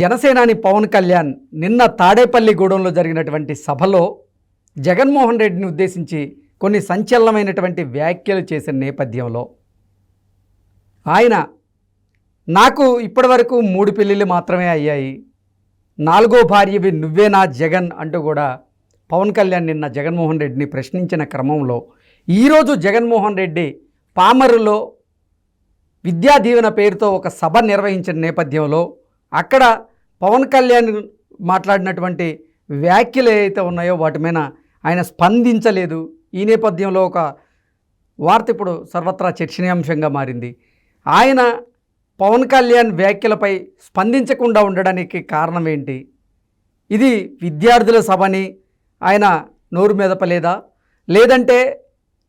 జనసేనాని పవన్ కళ్యాణ్ నిన్న తాడేపల్లిగూడెంలో జరిగినటువంటి సభలో జగన్మోహన్ రెడ్డిని ఉద్దేశించి కొన్ని సంచలనమైనటువంటి వ్యాఖ్యలు చేసిన నేపథ్యంలో ఆయన నాకు ఇప్పటివరకు 3 పెళ్ళిళ్ళు మాత్రమే అయ్యాయి, 4వ భార్యవి నువ్వేనా జగన్ అంటూ కూడా పవన్ కళ్యాణ్ నిన్న జగన్మోహన్ రెడ్డిని ప్రశ్నించిన క్రమంలో ఈరోజు జగన్మోహన్ రెడ్డి పామరులో విద్యా దీవెన పేరుతో ఒక సభ నిర్వహించిన నేపథ్యంలో అక్కడ పవన్ కళ్యాణ్ మాట్లాడినటువంటి వ్యాఖ్యలు ఏవైతే ఉన్నాయో వాటి మీద ఆయన స్పందించలేదు. ఈ నేపథ్యంలో ఒక వార్త ఇప్పుడు సర్వత్రా చర్చనీయాంశంగా మారింది. ఆయన పవన్ కళ్యాణ్ వ్యాఖ్యలపై స్పందించకుండా ఉండడానికి కారణం ఏంటి? ఇది విద్యార్థుల సభని ఆయన నోరు మెదపలేదా, లేదంటే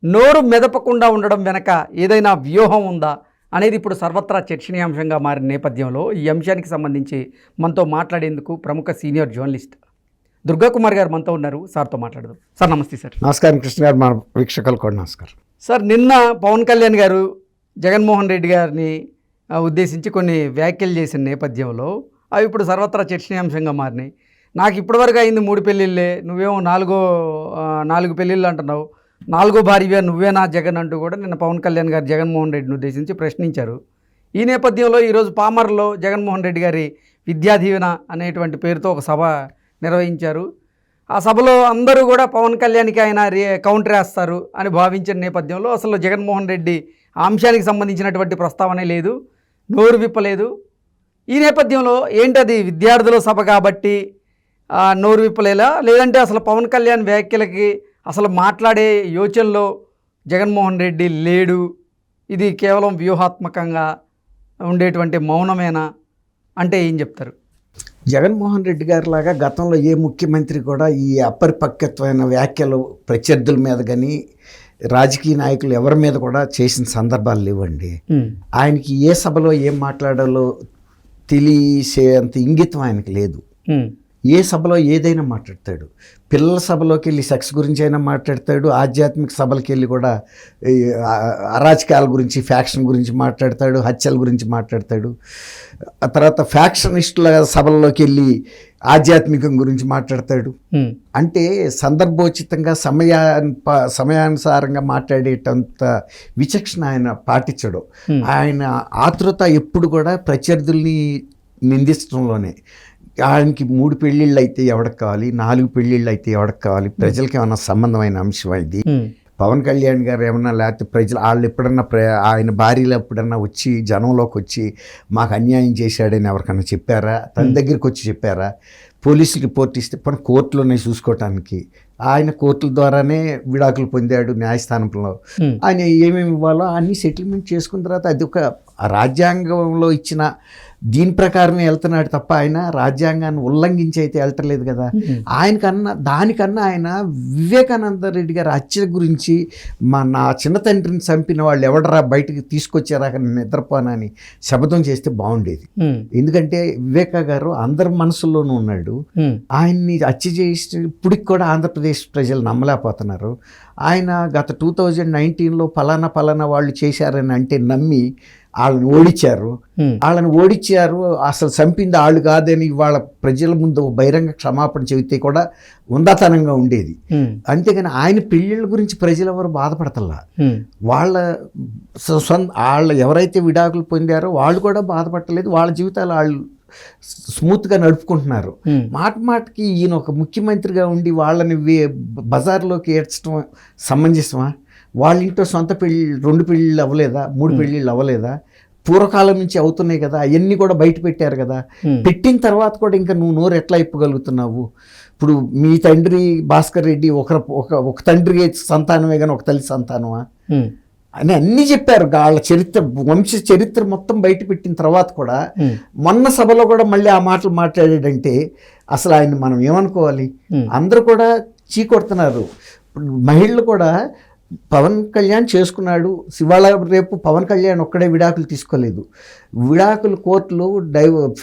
నోరు మెదపకుండా ఉండడం వెనక ఏదైనా వ్యూహం ఉందా అనేది ఇప్పుడు సర్వత్రా చర్చనీయాంశంగా మారిన నేపథ్యంలో ఈ అంశానికి సంబంధించి మనతో మాట్లాడేందుకు ప్రముఖ సీనియర్ జర్నలిస్ట్ దుర్గాకుమార్ గారు మనతో ఉన్నారు. సార్తో మాట్లాడదాం. సార్ నమస్తే. సార్ నమస్కారం. కృష్ణ గారు, మన వీక్షకులు కూడా నమస్కారం. సార్, నిన్న పవన్ కళ్యాణ్ గారు జగన్మోహన్ రెడ్డి గారిని ఉద్దేశించి కొన్ని వ్యాఖ్యలు చేసిన నేపథ్యంలో అవి ఇప్పుడు సర్వత్రా చర్చనీయాంశంగా మారినాయి. నాకు ఇప్పటివరకు అయింది 3 పెళ్ళిళ్ళే, నువ్వేమో 4 పెళ్ళిళ్ళు అంటున్నావు, 4వ భార్య నువ్వేనా జగన్ అంటూ కూడా నిన్న పవన్ కళ్యాణ్ గారు జగన్మోహన్ రెడ్డిని ఉద్దేశించి ప్రశ్నించారు. ఈ నేపథ్యంలో ఈరోజు పామర్లో జగన్మోహన్ రెడ్డి గారి విద్యా దీవెన అనేటువంటి పేరుతో ఒక సభ నిర్వహించారు. ఆ సభలో అందరూ కూడా పవన్ కళ్యాణ్కి ఆయన కౌంటర్ వేస్తారు అని భావించిన నేపథ్యంలో అసలు జగన్మోహన్ రెడ్డి ఆ అంశానికి సంబంధించినటువంటి ప్రస్తావనే లేదు, నోరు విప్పలేదు. ఈ నేపథ్యంలో ఏంటది, విద్యార్థుల సభ కాబట్టి నోరు విప్పలేలా, లేదంటే అసలు పవన్ కళ్యాణ్ వ్యాఖ్యలకి అసలు మాట్లాడే యోచనలో జగన్మోహన్ రెడ్డి లేడు, ఇది కేవలం వ్యూహాత్మకంగా ఉండేటువంటి మౌనమేనా అంటే ఏం చెప్తారు? జగన్మోహన్ రెడ్డి గారి లాగా గతంలో ఏ ముఖ్యమంత్రి కూడా ఈ అపరిపక్వమైన వ్యాఖ్యలు ప్రత్యర్థుల మీద కానీ రాజకీయ నాయకులు ఎవరి మీద కూడా చేసిన సందర్భాలు లేవండి. ఆయనకి ఏ సభలో ఏం మాట్లాడాలో తెలిసేంత ఇంగితం ఆయనకి లేదు. ఏ సభలో ఏదైనా మాట్లాడతాడు. పిల్లల సభలోకి వెళ్ళి సెక్స్ గురించి అయినా మాట్లాడతాడు, ఆధ్యాత్మిక సభలకు వెళ్ళి కూడా అరాచకాల గురించి, ఫ్యాక్షన్ గురించి మాట్లాడతాడు, హత్యల గురించి మాట్లాడతాడు. ఆ తర్వాత ఫ్యాక్షనిస్టుల సభల్లోకి వెళ్ళి ఆధ్యాత్మికం గురించి మాట్లాడతాడు. అంటే సందర్భోచితంగా సమయానుసారంగా మాట్లాడేటంత విచక్షణ ఆయన పాటించడు. ఆయన ఆతృత ఎప్పుడు కూడా ప్రత్యర్థుల్ని నిందించడంలోనే. ఆయనకి 3 పెళ్ళిళ్ళు అయితే ఎవరికి కావాలి, 4 పెళ్ళిళ్ళు అయితే ఎవరికి కావాలి, ప్రజలకి ఏమన్నా సంబంధమైన అంశం ఇది. పవన్ కళ్యాణ్ గారు ఏమన్నా, లేకపోతే ప్రజలు వాళ్ళు ఎప్పుడన్నా ఆయన భార్యలు ఎప్పుడన్నా వచ్చి జనంలోకి వచ్చి మాకు అన్యాయం చేశాడని ఎవరికన్నా చెప్పారా? తన దగ్గరికి వచ్చి చెప్పారా? పోలీసులు రిపోర్ట్ ఇస్తే పని కోర్టులోనే చూసుకోవటానికి ఆయన కోర్టుల ద్వారానే విడాకులు పొందాడు. న్యాయస్థానంలో ఆయన ఏమేమి ఇవ్వాలో అన్నీ సెటిల్మెంట్ చేసుకున్న తర్వాత అది ఒక రాజ్యాంగంలో ఇచ్చిన దీని ప్రకారమే వెళ్తున్నాడు తప్ప ఆయన రాజ్యాంగాన్ని ఉల్లంఘించి అయితే వెళ్తలేదు కదా. దానికన్నా ఆయన వివేకానంద రెడ్డి గారి హత్య గురించి నా చిన్న తండ్రిని చంపిన వాళ్ళు ఎవడరా బయటకు తీసుకొచ్చారా నిద్రపోనని శపథం చేస్తే బాగుండేది. ఎందుకంటే వివేకా గారు అందరి మనసుల్లోనూ ఉన్నాడు. ఆయన్ని హత్య చేసి ఇప్పటికి కూడా ఆంధ్రప్రదేశ్ ప్రజలు నమ్మలేకపోతున్నారు. ఆయన గత 2019లో ఫలానా వాళ్ళు చేశారని అంటే నమ్మి వాళ్ళని ఓడించారు. అసలు చంపింది వాళ్ళు కాదని వాళ్ళ ప్రజల ముందు బహిరంగ క్షమాపణ చెబితే కూడా ఉందాతనంగా ఉండేది. అంతేగాని ఆయన పెళ్ళిళ్ళ గురించి ప్రజలు ఎవరు బాధపడతల్లా. వాళ్ళు ఎవరైతే విడాకులు పొందారో వాళ్ళు కూడా బాధపడలేదు. వాళ్ళ జీవితాలు వాళ్ళు స్మూత్గా నడుపుకుంటున్నారు. మాటకి ఈయన ఒక ముఖ్యమంత్రిగా ఉండి వాళ్ళని బజార్లోకి ఏడ్చడం సమంజసమా? వాళ్ళ ఇంట్లో సొంత పెళ్ళిళ్ళు 2 పెళ్ళిళ్ళు అవ్వలేదా? 3 పెళ్ళిళ్ళు అవ్వలేదా? పూర్వకాలం నుంచి అవుతున్నాయి కదా, అవన్నీ కూడా బయట పెట్టారు కదా. పెట్టిన తర్వాత కూడా ఇంకా నువ్వు నోరు ఎట్లా ఇప్పగలుగుతున్నావు? ఇప్పుడు మీ తండ్రి భాస్కర్ రెడ్డి ఒక తండ్రి సంతానమే కానీ ఒక తల్లి సంతానమా అని అన్నీ చెప్పారు. వాళ్ళ వంశ చరిత్ర మొత్తం బయట పెట్టిన తర్వాత కూడా మొన్న సభలో కూడా మళ్ళీ ఆ మాటలు మాట్లాడాడంటే అసలు ఆయన మనం ఏమనుకోవాలి? అందరూ కూడా చీకొడుతున్నారు. మహిళలు కూడా పవన్ కళ్యాణ్ చేసుకున్నాడు, ఇవాళ రేపు పవన్ కళ్యాణ్ ఒక్కడే విడాకులు తీసుకోలేదు. విడాకులు కోర్టులు,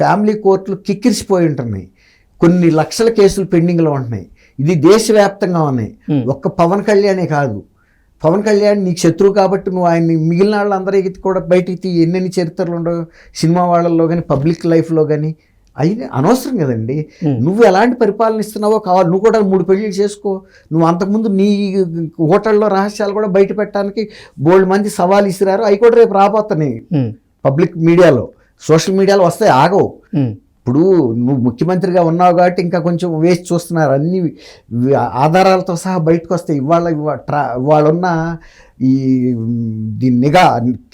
ఫ్యామిలీ కోర్టులు కిక్కిరిసిపోయి ఉంటున్నాయి. కొన్ని లక్షల కేసులు పెండింగ్లో ఉంటున్నాయి. ఇది దేశవ్యాప్తంగా ఉన్నాయి. ఒక్క పవన్ కళ్యాణే కాదు. పవన్ కళ్యాణ్ నీకు శత్రువు కాబట్టి నువ్వు ఆయన్ని మిగిలిన వాళ్ళందరికీ కూడా బయటికి ఎన్నెన్ని చరిత్రలు ఉండవు సినిమా వాళ్ళల్లో కానీ పబ్లిక్ లైఫ్లో కానీ అయినా అనవసరం కదండి. నువ్వు ఎలాంటి పరిపాలన ఇస్తున్నావో కావాలి. నువ్వు కూడా 3 పెళ్ళిళ్ళు చేసుకో. నువ్వు అంతకుముందు నీ హోటల్లో రహస్యాలు కూడా బయట పెట్టడానికి బోల్డ్ మంది సవాల్ ఇసిరారు. అవి కూడా రేపు రాబోతున్నాయి పబ్లిక్ మీడియాలో, సోషల్ మీడియాలో వస్తాయి, ఆగవు. ఇప్పుడు నువ్వు ముఖ్యమంత్రిగా ఉన్నావు కాబట్టి ఇంకా కొంచెం వేసి చూస్తున్నారు. అన్ని ఆధారాలతో సహా బయటకు వస్తాయి. ఇవాళున్న ఈ దీని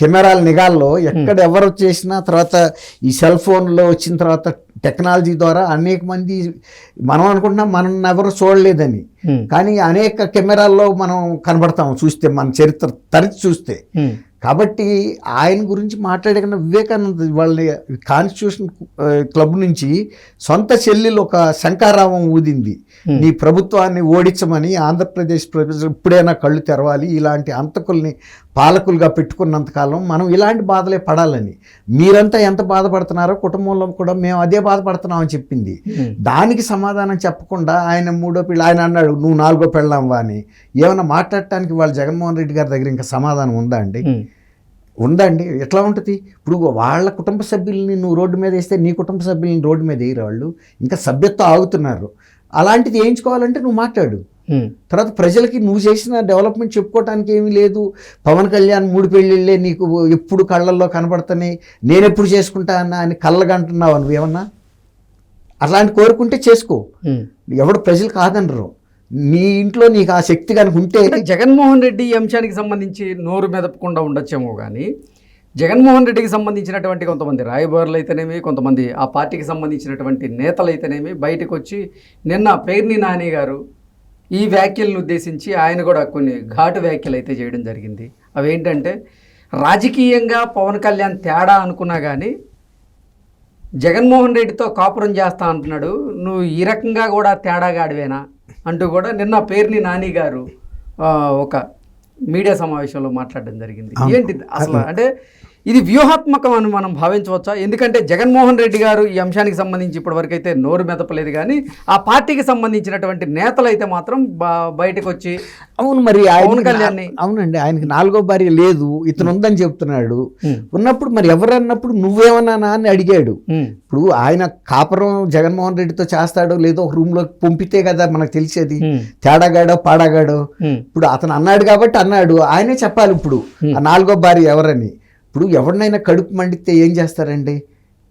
కెమెరాల నిఘాల్లో ఎక్కడ ఎవరు చేసినా, తర్వాత ఈ సెల్ ఫోన్లో వచ్చిన తర్వాత టెక్నాలజీ ద్వారా అనేక మంది, మనం అనుకుంటున్నాం మనం ఎవరు చూడలేదని, కానీ అనేక కెమెరాల్లో మనం కనబడతాం చూస్తే, మన చరిత్ర తరచి చూస్తే. కాబట్టి ఆయన గురించి మాట్లాడకుండా వివేకానంద వాళ్ళ కాన్స్టిట్యూషన్ క్లబ్ నుంచి సొంత చెల్లెలు ఒక శంకారావం ఊదింది, నీ ప్రభుత్వాన్ని ఓడించమని. ఆంధ్రప్రదేశ్ ప్రజలు ఇప్పుడైనా కళ్ళు తెరవాలి, ఇలాంటి అంతకుల్ని పాలకులుగా పెట్టుకున్నంతకాలం మనం ఇలాంటి బాధలే పడాలని. మీరంతా ఎంత బాధపడుతున్నారో కుటుంబంలో కూడా మేము అదే బాధపడుతున్నామని చెప్పింది. దానికి సమాధానం చెప్పకుండా ఆయన 3వ పెళ్ళి, ఆయన అన్నాడు నువ్వు 4వ పెళ్ళాంవా అని. ఏమైనా మాట్లాడటానికి వాళ్ళ జగన్మోహన్ రెడ్డి గారి దగ్గర ఇంకా సమాధానం ఉందా అండి? ఉందండి. ఎట్లా ఉంటుంది? ఇప్పుడు వాళ్ళ కుటుంబ సభ్యుల్ని నువ్వు రోడ్డు మీద వేస్తే నీ కుటుంబ సభ్యుల్ని రోడ్డు మీద వేయరు వాళ్ళు, ఇంకా సభ్యత్వం ఆగుతున్నారు. అలాంటిది వేయించుకోవాలంటే నువ్వు మాట్లాడు. తర్వాత ప్రజలకి నువ్వు చేసిన డెవలప్మెంట్ చెప్పుకోవటానికి ఏమీ లేదు. పవన్ కళ్యాణ్ 3 పెళ్ళిళ్ళే నీకు ఎప్పుడు కళ్ళల్లో కనబడుతున్నాయి, నేను ఎప్పుడు చేసుకుంటా అన్నా అని కళ్ళగంటున్నావు నువ్వేమన్నా. అట్లాంటి కోరుకుంటే చేసుకో, ఎవడు ప్రజలు కాదనరు. నీ ఇంట్లో నీకు ఆ శక్తి కనుక ఉంటే. జగన్మోహన్ రెడ్డి ఈ అంశానికి సంబంధించి నోరు మెదపకుండా ఉండొచ్చేమో కానీ, జగన్మోహన్ రెడ్డికి సంబంధించినటువంటి కొంతమంది రాయబారులు అయితేనేమి, కొంతమంది ఆ పార్టీకి సంబంధించినటువంటి నేతలు అయితేనేమి బయటకు వచ్చి నిన్న పేర్ని నాని గారు ఈ వ్యాఖ్యలను ఉద్దేశించి ఆయన కూడా కొన్ని ఘాటు వ్యాఖ్యలు అయితే చేయడం జరిగింది. అవేంటంటే, రాజకీయంగా పవన్ కళ్యాణ్ తేడా అనుకున్నా కానీ జగన్మోహన్ రెడ్డితో కాపురం చేస్తా అంటున్నాడు, నువ్వు ఈ రకంగా కూడా తేడాగాడివేనా అంటూ కూడా నిన్న పేర్ని నాని గారు ఒక మీడియా సమావేశంలో మాట్లాడడం జరిగింది. ఏంటి అసలు అంటే ఇది వ్యూహాత్మకం అని మనం భావించవచ్చా? ఎందుకంటే జగన్మోహన్ రెడ్డి గారు ఈ అంశానికి సంబంధించి ఇప్పటివరకు అయితే నోరు మెదపలేదు, కానీ ఆ పార్టీకి సంబంధించినటువంటి నేతలు అయితే మాత్రం బయటకు వచ్చి అవును మరి పవన్ కళ్యాణ్ అవునండి ఆయనకి 4వ భార్య లేదు, ఇతను ఉందని చెప్తున్నాడు. ఉన్నప్పుడు మరి ఎవరన్నప్పుడు నువ్వేమన్నా అని అడిగాడు. ఇప్పుడు ఆయన కాపురం జగన్మోహన్ రెడ్డితో చేస్తాడో లేదో ఒక రూమ్ లో పంపితే కదా మనకు తెలిసేది, తేడాగాడో పాడాగాడో. ఇప్పుడు అతను అన్నాడు కాబట్టి అన్నాడు, ఆయనే చెప్పాలి ఇప్పుడు ఆ 4వ భార్య ఎవరని. ఇప్పుడు ఎవరినైనా కడుపు మండితే ఏం చేస్తారండి?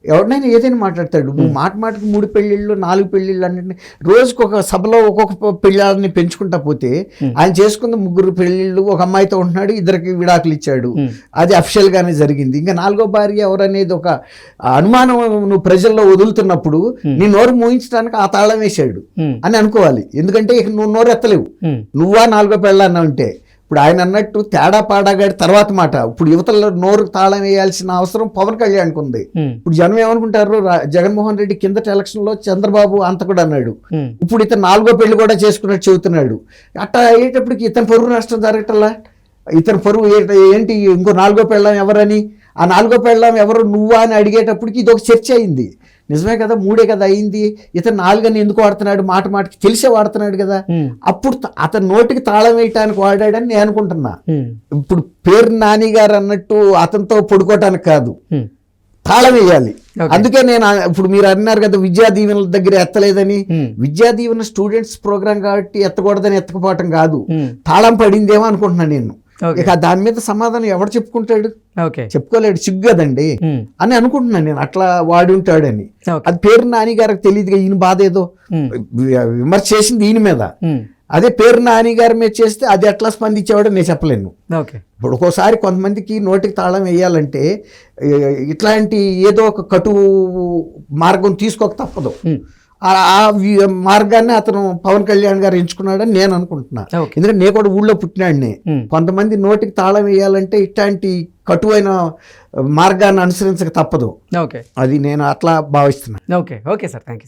ఎవరినైనా ఏదైనా మాట్లాడతాడు. నువ్వు మాటకు 3 పెళ్ళిళ్ళు 4 పెళ్ళిళ్ళు అంటే రోజుకు ఒక సభలో ఒక్కొక్క పెళ్ళాలని పెంచుకుంటా పోతే ఆయన చేసుకున్న 3 పెళ్ళిళ్ళు, ఒక అమ్మాయితో ఉంటున్నాడు, 2కి విడాకులు ఇచ్చాడు. అది అఫిషియల్ గానే జరిగింది. ఇంకా 4వ భార్య ఎవరనేది ఒక అనుమానం నువ్వు ప్రజల్లో వదులుతున్నప్పుడు నీ నోరు మూయించడానికి ఆ తాళం వేసాడు అని అనుకోవాలి. ఎందుకంటే ఇక నువ్వు నోరు ఎత్తలేవు, నువ్వా 4వ పెళ్ళాన్న ఉంటే. ఇప్పుడు ఆయన అన్నట్టు తేడా పాడాగాడి తర్వాత మాట. ఇప్పుడు యువతలో నోరు తాళం వేయాల్సిన అవసరం పవన్ కళ్యాణ్కి ఉంది. ఇప్పుడు జనం ఏమనుకుంటారు, జగన్మోహన్ రెడ్డి కిందటి ఎలక్షన్ లో చంద్రబాబు అంతకుడు అన్నాడు, ఇప్పుడు ఇతను 4వ పెళ్లి కూడా చేసుకున్నట్టు చెబుతున్నాడు. అట్లా అయ్యేటప్పటికి ఇతని పరువు నష్టం జరగటల్లా, ఇతని పరువు ఏంటి, ఇంకో 4వ పెళ్ళాం ఎవరని, ఆ 4వ పెళ్ళాం ఎవరు నువ్వా అని అడిగేటప్పటికి ఇది ఒక చర్చ అయింది. నిజమే కదా, 3 కదా అయింది, ఇతను 4 అని ఎందుకు వాడుతున్నాడు, మాటకి తెలిసే వాడుతున్నాడు కదా. అప్పుడు అతను నోటికి తాళం వేయటానికి వాడాడని నేను అనుకుంటున్నా. ఇప్పుడు పేర్ని నాని గారు అన్నట్టు అతనితో పడుకోవటానికి కాదు, తాళం వేయాలి. అందుకే నేను ఇప్పుడు మీరు అన్నారు కదా విద్యా దీవెనల దగ్గర ఎత్తలేదని. విద్యా దీవెన స్టూడెంట్స్ ప్రోగ్రామ్ కాబట్టి ఎత్తకూడదని ఎత్తకపోవటం కాదు, తాళం పడిందేమో అనుకుంటున్నాను నేను. ఇక దాని మీద సమాధానం ఎవరు చెప్పుకుంటాడు? చెప్పుకోలేడు, సిగ్గదండి అని అనుకుంటున్నాను నేను. అట్లా వాడి ఉంటాడని. అది పేరు నాని గారికి తెలియదుగా, ఈయన బాధ ఏదో విమర్శ చేసింది ఈయన మీద. అదే పేరు నాని గారి మీద చేస్తే అది ఎట్లా స్పందించేవాడో నేను చెప్పలేను. ఇప్పుడు ఒక్కోసారి కొంతమందికి నోటికి తాళం వేయాలంటే ఇట్లాంటి ఏదో ఒక కటు మార్గం తీసుకోక తప్పదు. ఆ మార్గాన్ని అతను పవన్ కళ్యాణ్ గారు ఎంచుకున్నాడని నేను అనుకుంటున్నా. ఎందుకంటే నేను కూడా ఊళ్ళో పుట్టినాడిని. కొంతమంది నోటికి తాళం వేయాలంటే ఇట్లాంటి కటువైన మార్గాన్ని అనుసరించక తప్పదు. అది నేను అట్లా భావిస్తున్నాను. Okay sir, thank you.